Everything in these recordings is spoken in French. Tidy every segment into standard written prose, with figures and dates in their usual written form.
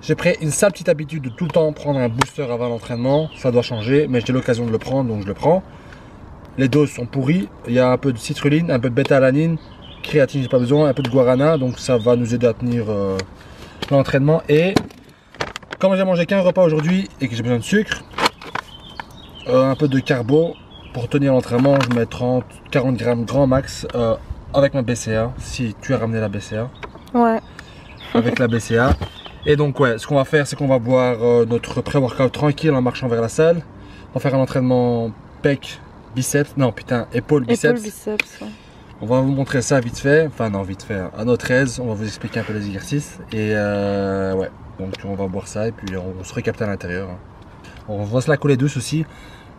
J'ai pris une sale petite habitude de tout le temps prendre un booster avant l'entraînement. Ça doit changer, mais j'ai l'occasion de le prendre, donc je le prends. Les doses sont pourries. Il y a un peu de citrulline, un peu de bêta-alanine. Créatine, j'ai pas besoin. Un peu de guarana, donc ça va nous aider à tenir l'entraînement. Et comme j'ai mangé qu'un repas aujourd'hui et que j'ai besoin de sucre, un peu de carbo pour tenir l'entraînement. Je mets 30-40 grammes grand max avec ma BCA. Si tu as ramené la BCA. Ouais. Avec la BCA. Et donc ouais, ce qu'on va faire, c'est qu'on va boire notre pré-workout tranquille en marchant vers la salle. On va faire un entraînement pec, biceps, non putain, épaule, biceps. Épaule, biceps. Ouais. On va vous montrer ça vite fait, enfin non vite fait, à notre aise, on va vous expliquer un peu les exercices. Et ouais, donc on va boire ça et puis on se récapte à l'intérieur. On va se la couler douce aussi.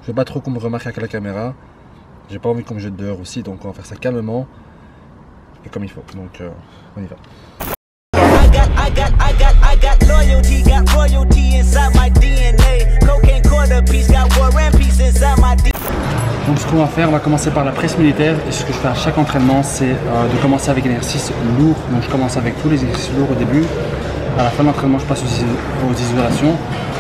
Je veux pas trop qu'on me remarque avec la caméra. J'ai pas envie qu'on me jette dehors aussi, donc on va faire ça calmement et comme il faut. Donc on y va. Donc ce qu'on va faire, on va commencer par la presse militaire et ce que je fais à chaque entraînement, c'est de commencer avec un exercice lourd. Donc je commence avec tous les exercices lourds au début. À la fin de l'entraînement, je passe aux isolations.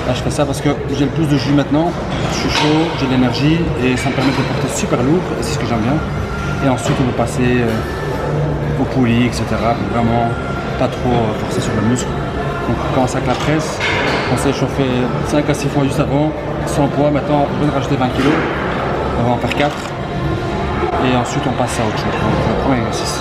Là je fais ça parce que j'ai le plus de jus maintenant, je suis chaud, j'ai de l'énergie et ça me permet de porter super lourd, c'est ce que j'aime bien. Et ensuite on peut passer au poulie, etc. pour vraiment pas trop forcer sur le muscle. Donc on commence avec la presse, on s'est chauffé 5 à 6 fois juste avant, sans poids. Maintenant on peut rajouter 20 kg, on va en faire 4 et ensuite on passe à autre chose. Donc le premier exercice.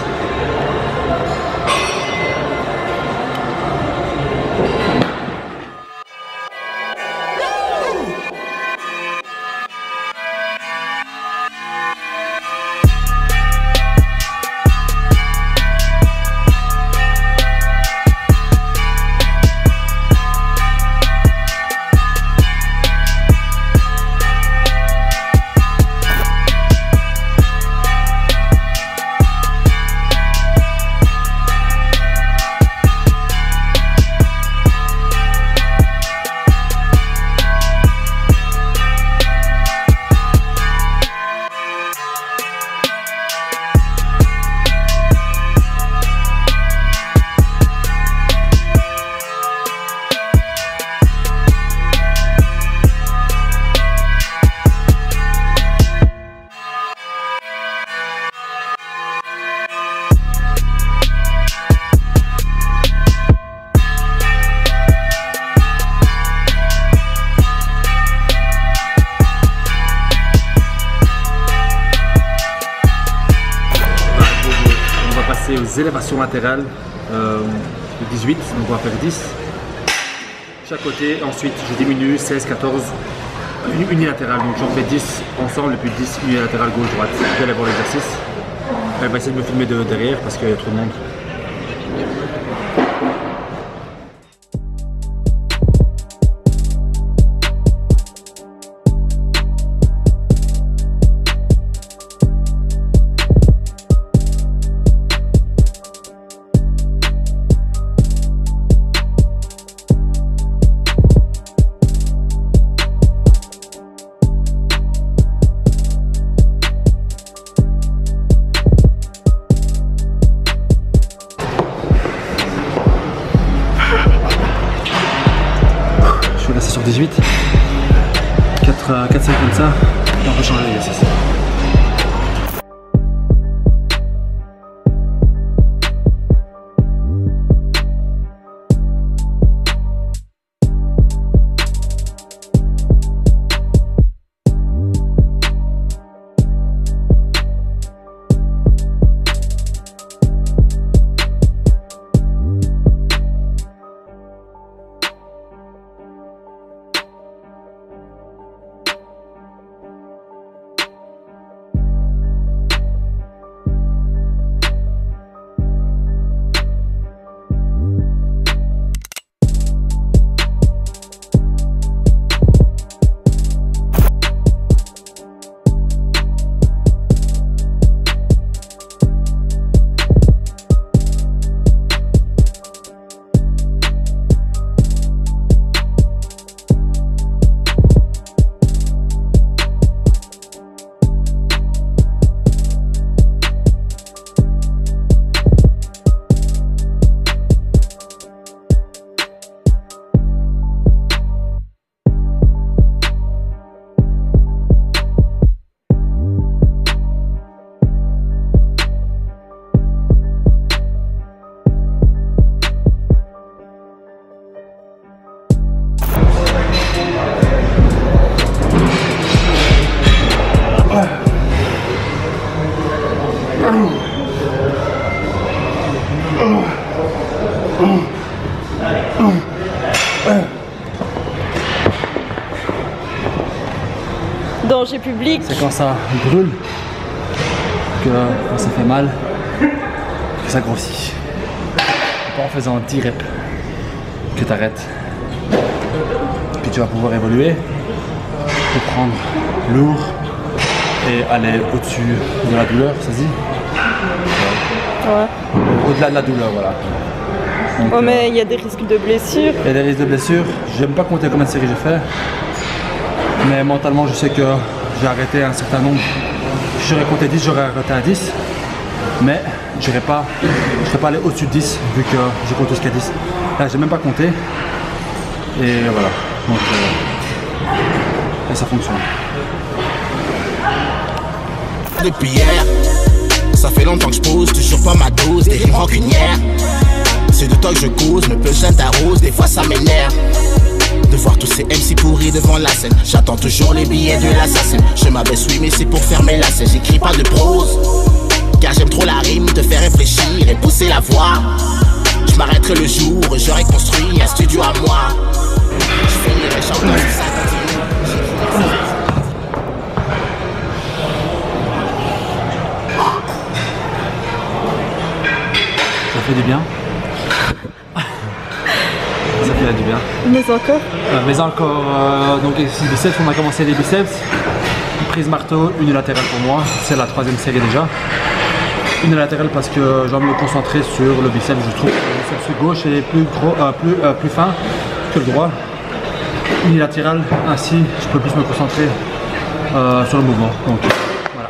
Aux élévations latérales de 18, donc on va faire 10 chaque côté. Ensuite je diminue 16, 14 unilatérales, donc j'en fais 10 ensemble et puis 10 unilatérales gauche-droite. Je vais aller voir l'exercice. Elle va essayer de me filmer de derrière parce qu'il y a trop de monde. Je suis resté sur 18, 4 séries comme ça, et on va changer l'exercice. Danger public. C'est quand ça brûle, quand ça fait mal, que ça grossit. Pas en faisant 10 reps que tu arrêtes. Puis tu vas pouvoir évoluer pour prendre lourd et aller au-dessus de la douleur, ça se dit? Ouais. Au-delà de la douleur, voilà. Donc, Ouais, mais il y a des risques de blessures. il y a des risques de blessures. J'aime pas compter combien de séries j'ai fait. Mais mentalement, je sais que j'ai arrêté un certain nombre. Si j'aurais compté 10, j'aurais arrêté à 10. Mais je ne serais pas allé au-dessus de 10 vu que j'ai compté jusqu'à 10. Là, j'ai même pas compté. Et voilà. Donc, et ça fonctionne. Depuis hier, ça fait longtemps que je pose, toujours pas ma dose, des rimes rancunières. C'est de toi que je cause, me peut jeune t'arrose, des fois ça m'énerve. De voir tous ces MC pourris devant la scène. J'attends toujours les billets de l'assassin. Je m'abaisse oui mais c'est pour fermer la scène. J'écris pas de prose, car j'aime trop la rime, te faire réfléchir et pousser la voix. Je m'arrêterai le jour où j'aurai construit un studio à moi. Je finirai chantant si ça continue. Ça fait du bien. Ça fait du bien. Mais encore. Mais encore, donc ici biceps, on a commencé les biceps. Prise marteau unilatérale pour moi, c'est la 3e série déjà. Unilatérale parce que j'ai envie de me concentrer sur le biceps. Je trouve que le biceps gauche est plus fin que le droit. Unilatéral, ainsi je peux plus me concentrer sur le mouvement. Donc voilà.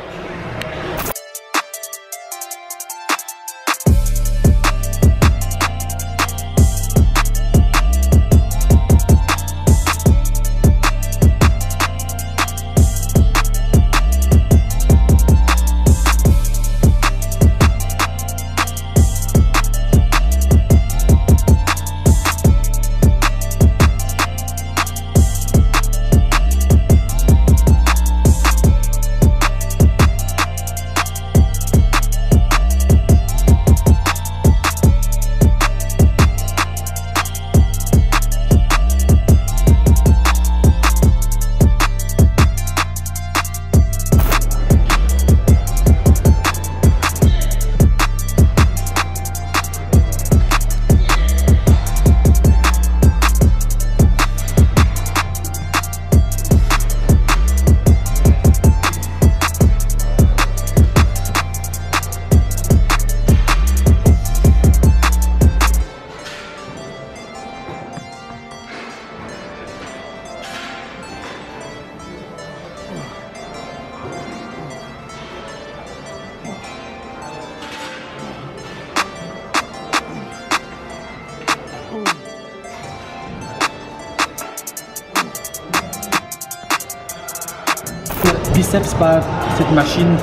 Biceps par cette machine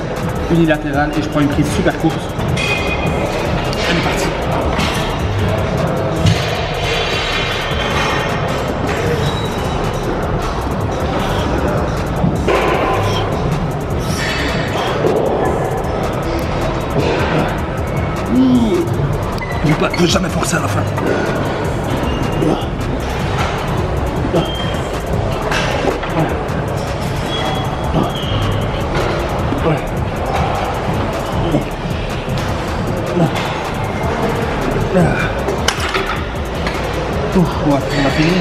unilatérale et je prends une prise super courte. On est parti. Ne jamais forcer à la fin. Ouais, on a fini.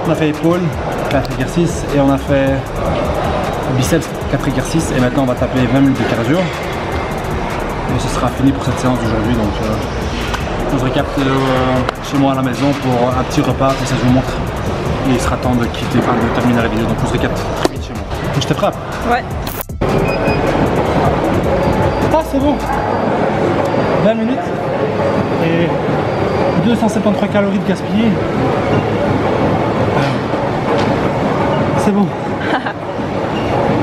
On a fait épaule, 4 exercices et on a fait biceps, 4 exercices et maintenant on va taper 20 minutes de cardio. Et ce sera fini pour cette séance d'aujourd'hui. Donc on se récapte chez moi à la maison pour un petit repas et ça je vous montre. Et il sera temps de quitter, enfin de terminer la vidéo. Donc on se récapte très vite chez moi. Donc je te frappe. Ouais. Ah c'est bon. 20 minutes et 273 calories de gaspillées. C'est bon.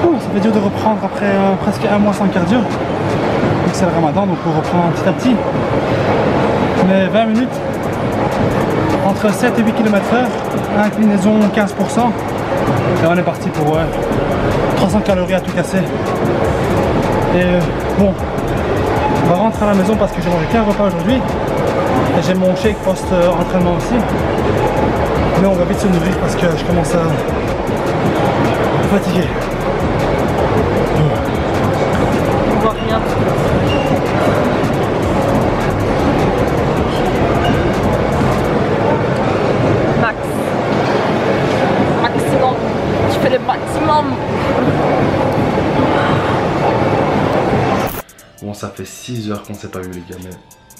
Ça fait dur de reprendre après presque un mois sans cardio. Donc c'est le ramadan, donc on reprend petit à petit. Mais 20 minutes, entre 7 et 8 km/h, inclinaison 15%. Et on est parti pour 300 calories à tout casser. Et bon, on va rentrer à la maison parce que j'ai mangé qu'un repas aujourd'hui. J'ai mon shake post-entraînement aussi. Mais on va vite se nourrir parce que je commence à fatiguer. On voit rien. Max. Maximum. Je fais le maximum. Bon, ça fait 6 heures qu'on ne s'est pas vu les gars, mais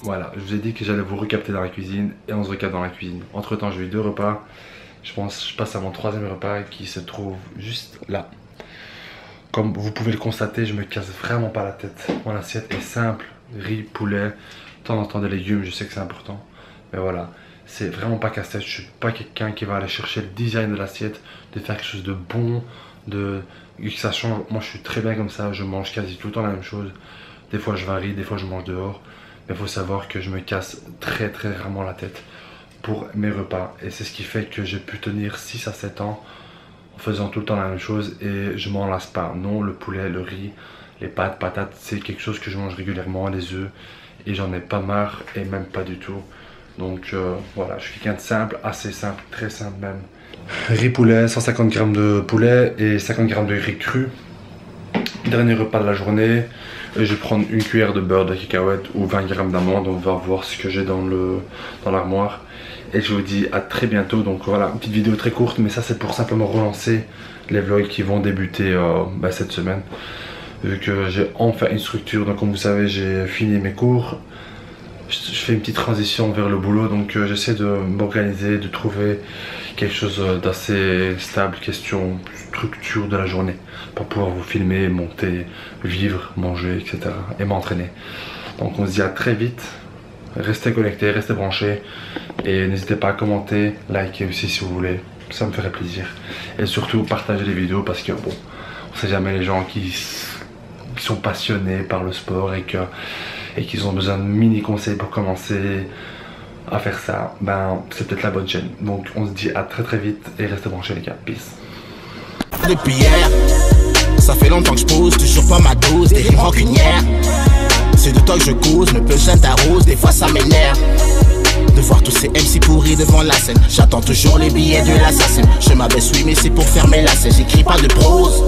voilà, je vous ai dit que j'allais vous recapter dans la cuisine et on se recapte dans la cuisine. Entre temps, j'ai eu 2 repas. Je pense que je passe à mon 3e repas qui se trouve juste là. Comme vous pouvez le constater, je me casse vraiment pas la tête. Mon assiette est simple, riz, poulet, de temps en temps des légumes, je sais que c'est important. Mais voilà, c'est vraiment pas casse-tête. Je suis pas quelqu'un qui va aller chercher le design de l'assiette, de faire quelque chose de bon, que ça change. Moi je suis très bien comme ça, je mange quasi tout le temps la même chose. Des fois je varie, des fois je mange dehors. Mais il faut savoir que je me casse très rarement la tête pour mes repas. Et c'est ce qui fait que j'ai pu tenir 6 à 7 ans en faisant tout le temps la même chose et je m'en lasse pas. Non, le poulet, le riz, les pâtes, patates, c'est quelque chose que je mange régulièrement, les œufs. Et j'en ai pas marre et même pas du tout. Donc voilà, je suis quelqu'un de simple, assez simple, très simple même. Riz poulet, 150 g de poulet et 50 g de riz cru. Dernier repas de la journée. Et je vais prendre une cuillère de beurre de cacahuète ou 20 g d'amandes. On va voir ce que j'ai dans l'armoire. Et je vous dis à très bientôt. Donc voilà, une petite vidéo très courte, mais ça c'est pour simplement relancer les vlogs qui vont débuter cette semaine. Vu que j'ai enfin une structure, donc comme vous savez j'ai fini mes cours. Je fais une petite transition vers le boulot, donc j'essaie de m'organiser, de trouver quelque chose d'assez stable, question structure de la journée, pour pouvoir vous filmer, monter, vivre, manger, etc. et m'entraîner. Donc on se dit à très vite, restez connectés, restez branchés et n'hésitez pas à commenter, liker aussi si vous voulez, ça me ferait plaisir. Et surtout partagez les vidéos parce que bon, on sait jamais les gens qui sont passionnés par le sport et qu'ils ont besoin de mini conseils pour commencer à faire ça, ben c'est peut-être la bonne chaîne. Donc on se dit à très vite et restez branchés les gars, peace. Depuis hier, ça fait longtemps que je pose, toujours pas ma dose, des rimes rancunières. C'est de toi que je cause, me punch t'arrose, des fois ça m'énerve de voir tous ces MC pourris devant la scène. J'attends toujours les billets de l'assassin. Je m'abaisse oui mais c'est pour fermer la scène. J'écris pas de prose,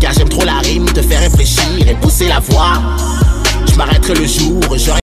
car j'aime trop la rime, te faire réfléchir et pousser la voix. Je m'arrêterai le jour,